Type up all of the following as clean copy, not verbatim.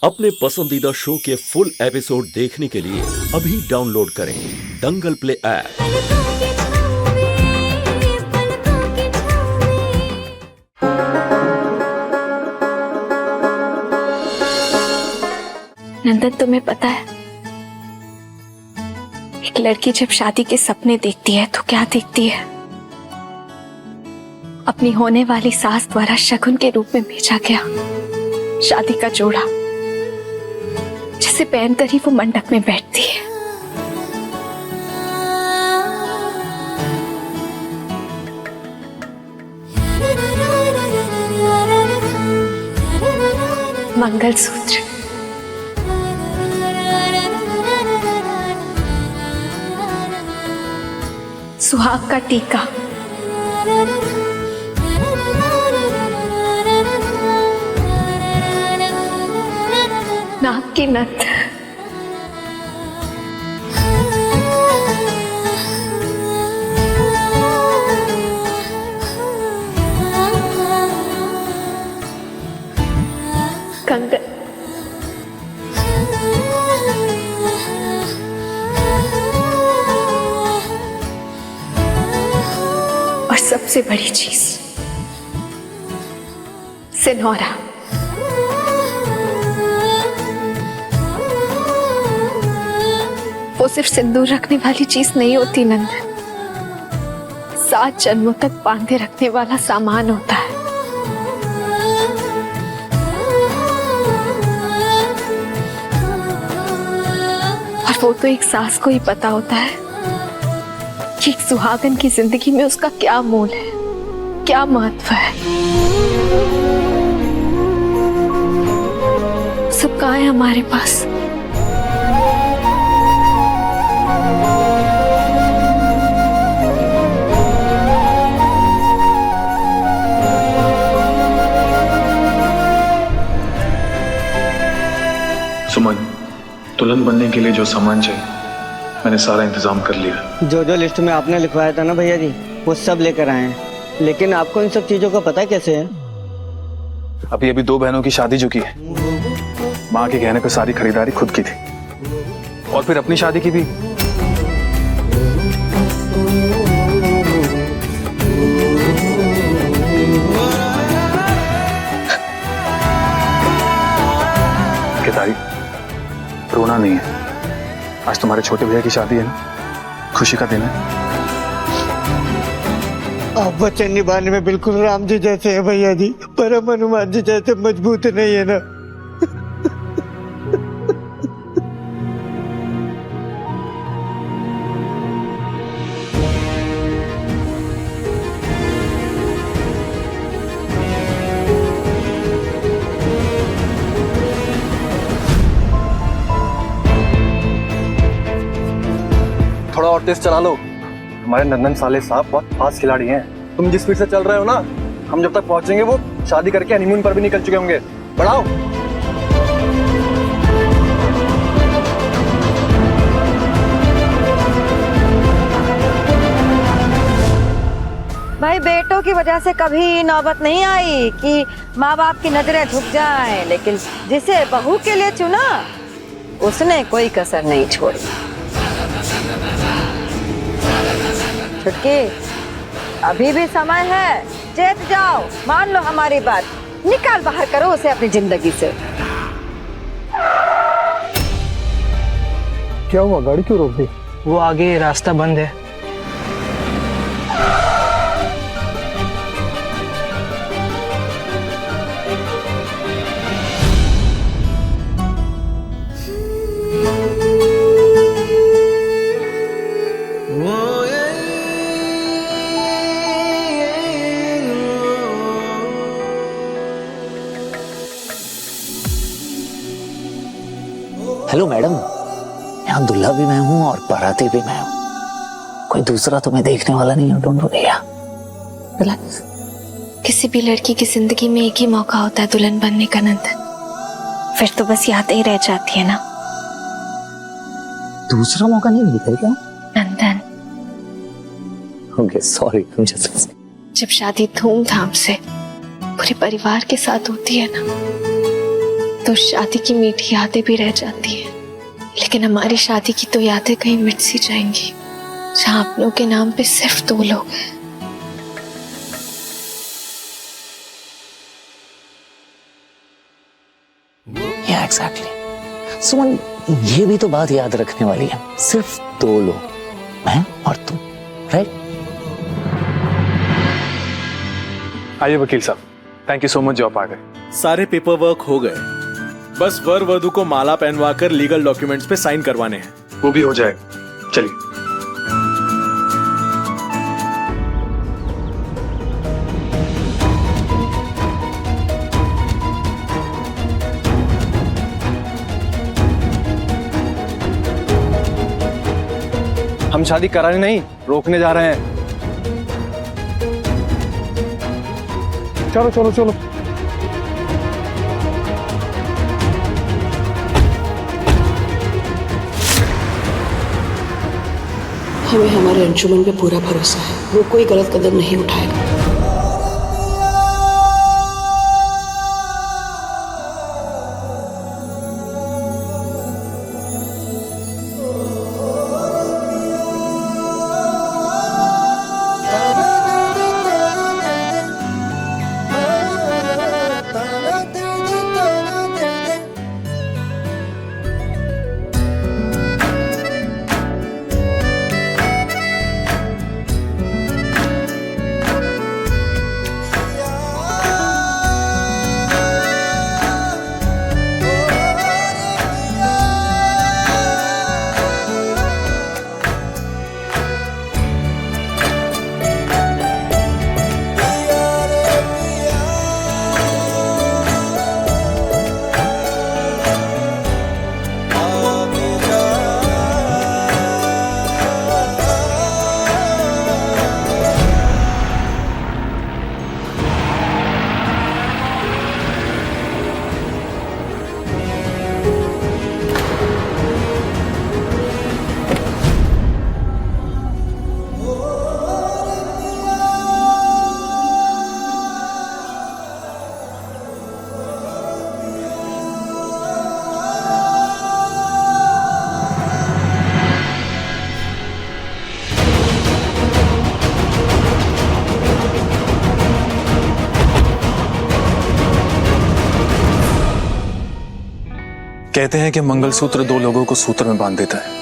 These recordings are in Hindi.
अपने पसंदीदा शो के फुल एपिसोड देखने के लिए अभी डाउनलोड करें दंगल प्ले ऐप। नंदन, तुम्हें पता है एक लड़की जब शादी के सपने देखती है तो क्या देखती है? अपनी होने वाली सास द्वारा शगुन के रूप में भेजा गया शादी का जोड़ा, जिसे पहनकर ही वो मंडप में बैठती है। मंगलसूत्र, सुहाग का टीका, नाक की नथ, कंगन, और सबसे बड़ी चीज सिनौरा। वो सिर्फ सिंदूर रखने वाली चीज नहीं होती नंदन, 7 जन्मों तक बांधे रखने वाला सामान होता है। और वो तो एक सास को ही पता होता है कि एक सुहागन की जिंदगी में उसका क्या मोल है, क्या महत्व है। सब कहाँ है हमारे पास? सुमन, दुल्हन बनने के लिए जो सामान चाहिए मैंने सारा इंतजाम कर लिया। जो लिस्ट में आपने लिखवाया था ना भैया जी, वो सब लेकर आए हैं। लेकिन आपको इन सब चीजों का पता कैसे है? अभी 2 बहनों की शादी चुकी है। माँ के कहने पर सारी खरीदारी खुद की थी, और फिर अपनी शादी की भी। केदारी, रोना नहीं है। आज तुम्हारे छोटे भैया की शादी है ना, खुशी का दिन है। आप वचन निभाने में बिल्कुल राम जी जैसे हैं भैया जी, पर हम हनुमान जी जैसे मजबूत नहीं है ना। थोड़ा और तेज चला लो। हमारे नंदन साले साहब बहुत फास्ट खिलाड़ी हैं। तुम जिस स्पीड से चल रहे हो ना, हम जब तक पहुंचेंगे वो शादी करके हनीमून पर भी निकल चुके होंगे। बढ़ाओ। भाई, बेटों की वजह से कभी नौबत नहीं आई कि माँ बाप की नजरें झुक जाएं, लेकिन जिसे बहू के लिए चुना उसने कोई कसर नहीं छोड़ी। छुटकी, अभी भी समय है, चेत जाओ, मान लो हमारी बात, निकाल बाहर करो उसे अपनी जिंदगी से। क्या हुआ? गाड़ी क्यों रोक दी? वो आगे रास्ता बंद है। हेलो मैडम, यहाँ दूल्हा भी मैं हूँ और बाराती भी मैं हूँ। कोई दूसरा तुम्हें देखने वाला नहीं है। Don't worry. रिलैक्स। किसी भी लड़की की जिंदगी में एक ही मौका होता है दुल्हन बनने का नंदन, फिर तो बस यादें ही रह जाती है ना। दूसरा मौका नहीं मिलता क्या? नंदन, ओके सॉरी। जब शादी धूमधाम से पूरे परिवार के साथ होती है ना, तो शादी की मीठी यादें भी रह जाती हैं, लेकिन हमारी शादी की तो यादें कहीं मिट सी जाएंगी, जहां अपनों के नाम पे सिर्फ 2 लोग हैं। या एग्जैक्टली। सुमन, ये भी तो बात याद रखने वाली है, सिर्फ 2 लोग, मैं और तुम, राइट? आइए वकील साहब, थैंक यू सो मच, जो आप आ गए। सारे पेपर वर्क हो गए, बस वर वधु को माला पहनवाकर लीगल डॉक्यूमेंट्स पे साइन करवाने हैं। वो भी हो जाएगा, चलिए। हम शादी कराने नहीं, रोकने जा रहे हैं। चलो चलो चलो। हमें हमारे अंशुमन पे पूरा भरोसा है, वो कोई गलत कदम नहीं उठाएगा। कहते हैं कि मंगलसूत्र 2 लोगों को सूत्र में बांध देता है।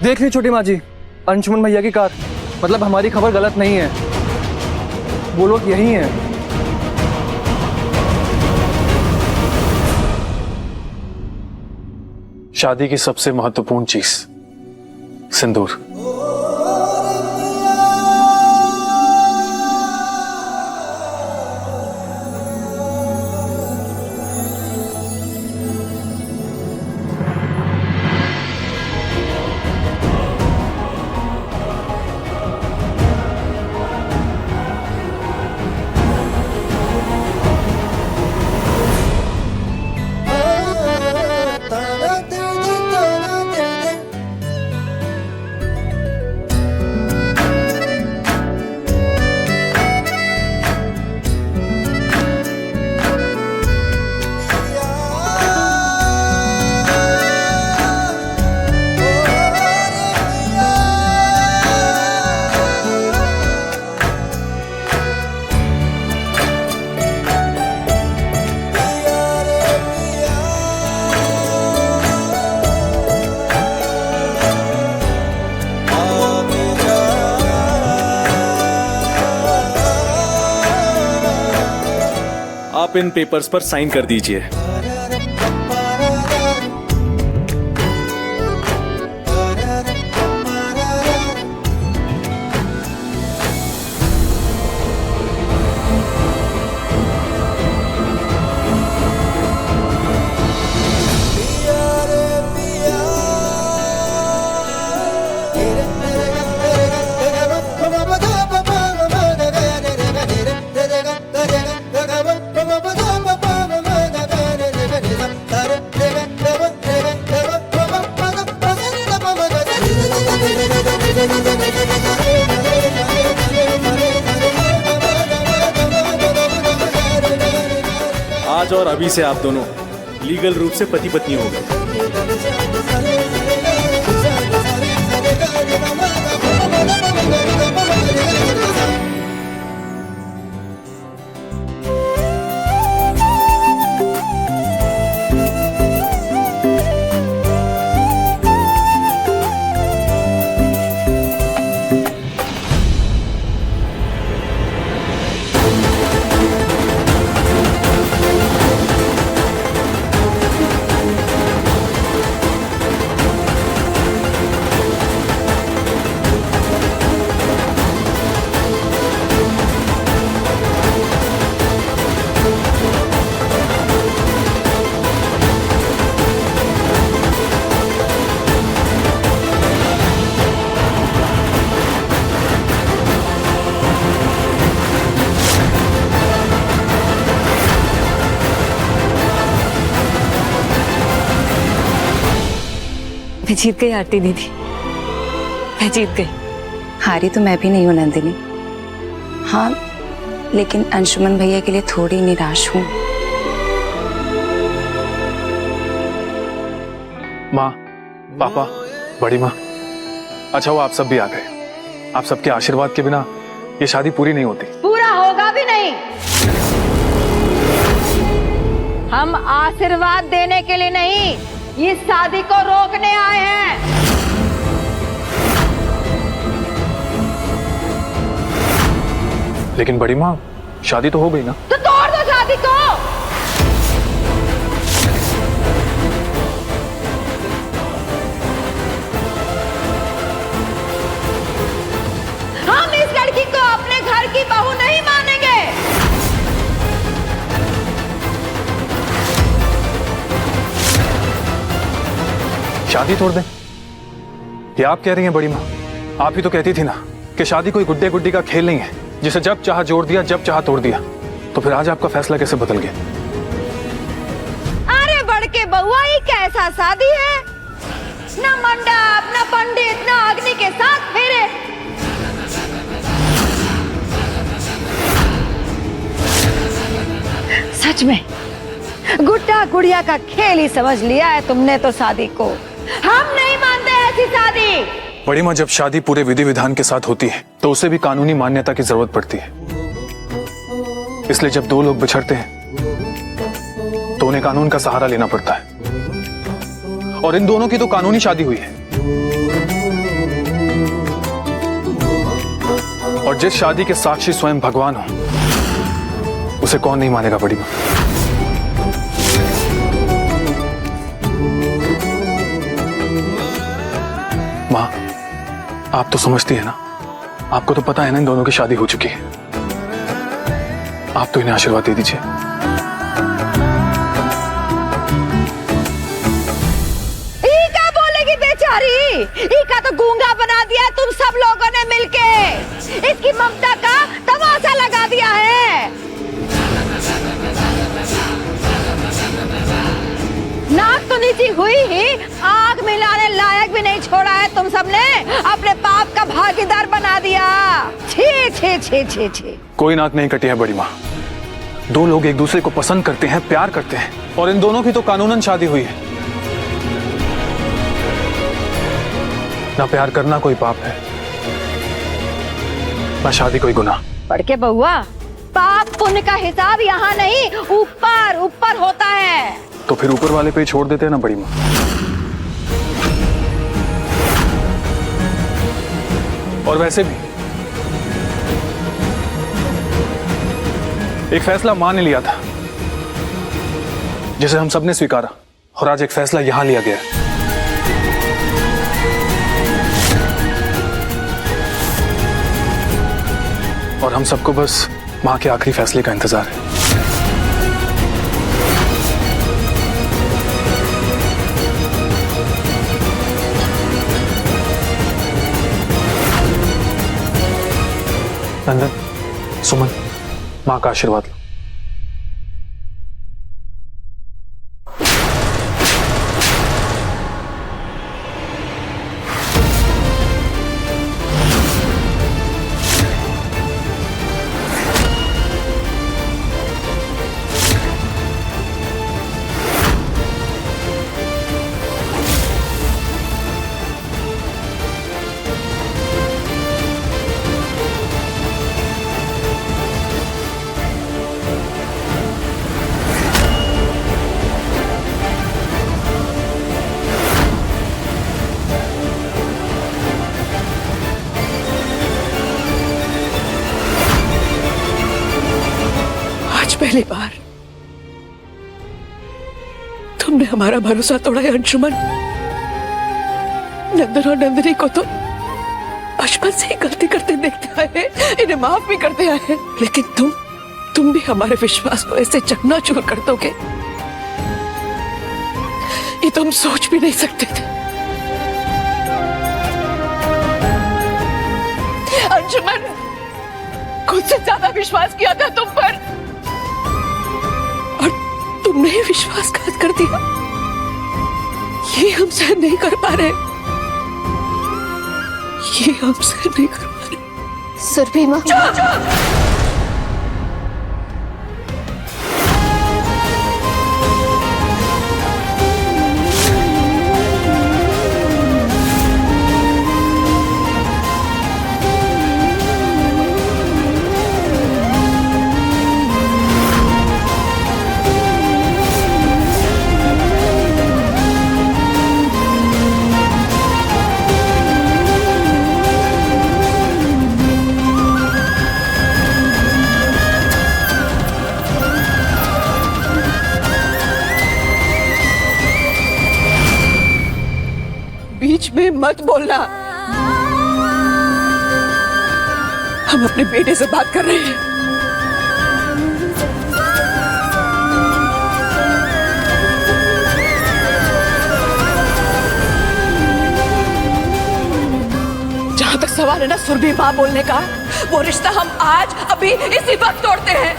देख रही छोटी माँ जी, अंशुमन भैया की कार, मतलब हमारी खबर गलत नहीं है, वो लोग यही हैं। शादी की सबसे महत्वपूर्ण चीज, सिंदूर। आप इन पेपर्स पर साइन कर दीजिए। आज और अभी से आप दोनों लीगल रूप से पति पत्नी हो गए। मैं जीत गई आरती दीदी, मैं जीत गई। हारी तो मैं भी नहीं हूं नंदिनी, हाँ लेकिन अंशुमन भैया के लिए थोड़ी निराश हूं। माँ, पापा, बड़ी माँ, अच्छा वो आप सब भी आ गए। आप सबके आशीर्वाद के बिना ये शादी पूरी नहीं होती। पूरा होगा भी नहीं। हम आशीर्वाद देने के लिए नहीं, इस शादी को रोकने आए हैं। लेकिन बड़ी माँ, शादी तो हो गई ना। तो तोड़ दो शादी को। हम इस लड़की को अपने घर की बहू नहीं मानेंगे। शादी तोड़ दें? ये आप कह रही हैं बड़ी माँ? आप ही तो कहती थी ना कि शादी कोई गुड्डे गुड्डी का खेल नहीं है जिसे जब चाहा जोड़ दिया, जब चाहा तोड़ दिया। तो फिर आज आपका फैसला कैसे बदल गया? अरे बढ़ के बउआ, ये कैसा शादी है? ना मंडप, ना पंडित, ना अग्नि के साथ फेरे। सच में गुड्डा गुड़िया का खेल ही समझ लिया है तुमने तो शादी को। हम नहीं मानते ऐसी शादी। बड़ी माँ, जब शादी पूरे विधि विधान के साथ होती है तो उसे भी कानूनी मान्यता की जरूरत पड़ती है। इसलिए जब दो लोग बिछड़ते हैं तो उन्हें कानून का सहारा लेना पड़ता है। और इन दोनों की तो कानूनी शादी हुई है। और जिस शादी के साक्षी स्वयं भगवान हो, उसे कौन नहीं मानेगा बड़ी माँ? माँ, आप तो समझती है ना, आपको तो पता है ना इन दोनों की शादी हो चुकी है। आप तो इन्हें आशीर्वाद दे दीजिए। क्या बोलेगी बेचारी? इका तो गूंगा बना दिया है तुम सब लोगों ने मिलके। इसकी ममता का तमाशा लगा दिया है। नाक तो नीची हुई ही, आग मिलाने लायक भी नहीं छोड़ा है तुम सबने। अपने पाप का भागीदार बना दिया। छे छे छे छे छे। कोई नाक नहीं कटी है बड़ी माँ। दो लोग एक दूसरे को पसंद करते हैं, प्यार करते हैं, और इन दोनों की तो कानूनन शादी हुई है। ना प्यार करना कोई पाप है, ना शादी कोई गुनाह। पढ़ के बउआ, पाप पुण्य का हिसाब यहाँ नहीं, ऊपर ऊपर होता है। तो फिर ऊपर वाले पे छोड़ देते हैं ना बड़ी माँ। और वैसे भी एक फैसला मां ने लिया था जिसे हम सबने स्वीकारा, और आज एक फैसला यहां लिया गया है। और हम सबको बस मां के आखिरी फैसले का इंतजार है। नंदन, सुमन, मां का आशीर्वाद लो। पहली बार तुमने हमारा भरोसा तोड़ा है अंशुमन। नंदन और नंदिनी को तो बचपन से ही गलती करते देखते आए हैं, इन्हें माफ भी करते आए हैं, लेकिन तुम भी हमारे विश्वास को ऐसे चकनाचूर कर दोगे, ये तुम सोच भी नहीं सकते थे। अंशुमन, खुद से ज्यादा विश्वास किया था तुम पर और तुमने ही विश्वासघात कर दिया। ये हम सहन नहीं कर पा रहे, ये हम सहन नहीं कर पा रहे। सुरभि माँ, बीच में मत बोलना, हम अपने बेटे से बात कर रहे हैं। जहां तक सवाल है ना सुरभि मां बोलने का, वो रिश्ता हम आज अभी इसी वक्त तोड़ते हैं।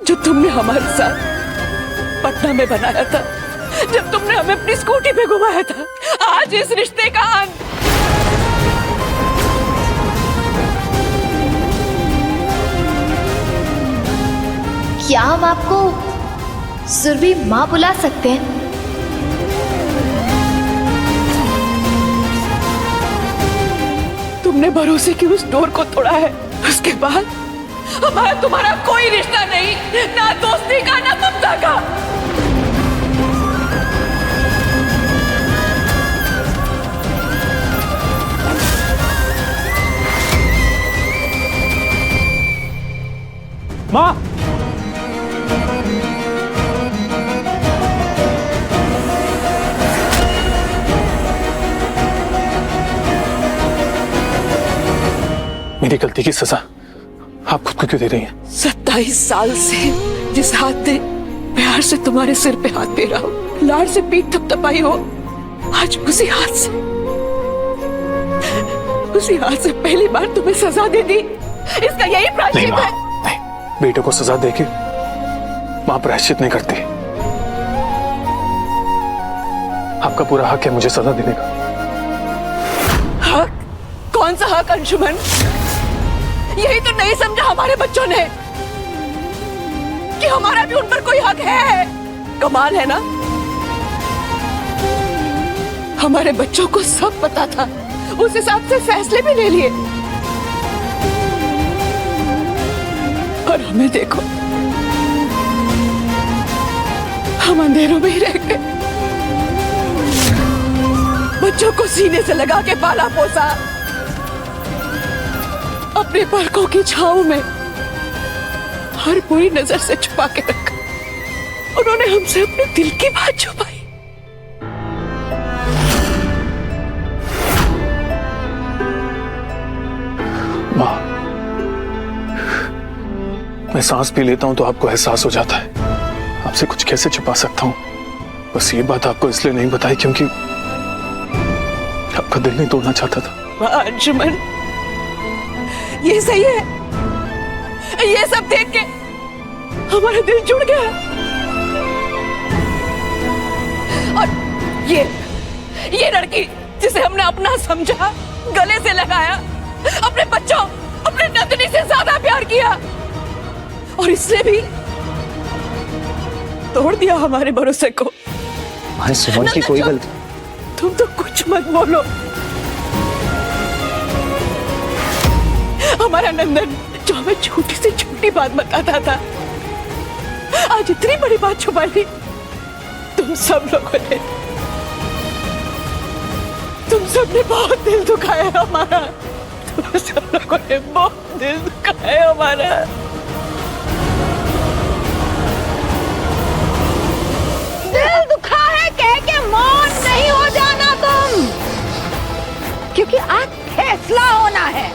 जो तुमने हमारे साथ पटना में बनाया था, जब तुमने हमें अपनी स्कूटी पे घुमाया था, आज इस रिश्ते का अंत। क्या हम आपको सुरभि माँ बुला सकते हैं? तुमने भरोसे की उस डोर को तोड़ा है, उसके बाद हमारा तुम्हारा कोई रिश्ता नहीं, ना दोस्ती का ना ममता का। माँ, मेरी गलती की सजा आप खुद को क्यों दे रही हैं? 27 साल से जिस हाथ ने प्यार से तुम्हारे सिर पे हाथ फेरा हो, लाड़ से पीठ थपथपाई हो, आज उसी हाथ से पहली बार तुम्हें सजा दे दी। इसका यही प्रायश्चित है? नहीं, बेटे को सजा देके मां प्रायश्चित नहीं करती। आपका पूरा हक है मुझे सजा देने का। हक? कौन सा हक अंशुमन? यही तो नहीं समझा हमारे बच्चों ने कि हमारा भी उन पर कोई हक है। कमाल है ना, हमारे बच्चों को सब पता था, उस हिसाब से फैसले भी ले लिए, और हमें देखो, हम अंधेरों में ही रह गए। बच्चों को सीने से लगा के पाला पोसा, अपने पलकों की छांव में हर बुरी नजर से छुपा के रखा। उन्होंने हमसे अपने दिल की बात छुपाई। माँ, मैं सांस पी लेता हूं तो आपको एहसास हो जाता है। आपसे कुछ कैसे छुपा सकता हूं? बस ये बात आपको इसलिए नहीं बताई क्योंकि आपका दिल नहीं तोड़ना चाहता था। अंशुमन, ये सही है, ये सब देख के हमारा दिल जुड़ गया। और ये लड़की जिसे हमने अपना समझा, गले से लगाया, अपने बच्चों, अपने नंदिनी से ज्यादा प्यार किया, और इसने भी तोड़ दिया हमारे भरोसे को। हमारे सुमन की कोई गलती? तुम तो कुछ मत बोलो। हमारा नंदन जो हमें छोटी से छोटी बात बताता था, आज इतनी बड़ी बात छुपा ली। तुम सब लोगों ने तुम सबने बहुत दिल दुखाया हमारा, तुम सब लोगों ने बहुत दिल दुखाया हमारा। दिल दुखा है कह के मौन नहीं हो जाना तुम, क्योंकि आज फैसला होना है।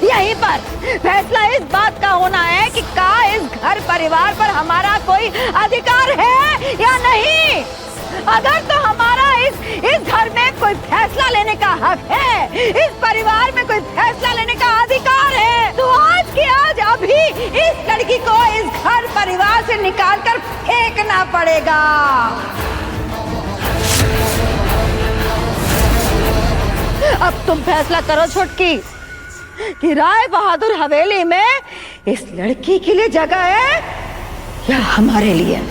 यहीं पर फैसला इस बात का होना है कि का इस घर परिवार पर हमारा कोई अधिकार है या नहीं। अगर तो हमारा इस घर में कोई फैसला लेने का हक है, इस परिवार में कोई फैसला लेने का अधिकार है, तो आज के आज अभी इस लड़की को इस घर परिवार से निकाल कर फेंकना पड़ेगा। अब तुम फैसला करो छोटकी कि राय बहादुर हवेली में इस लड़की के लिए जगह है या हमारे लिए।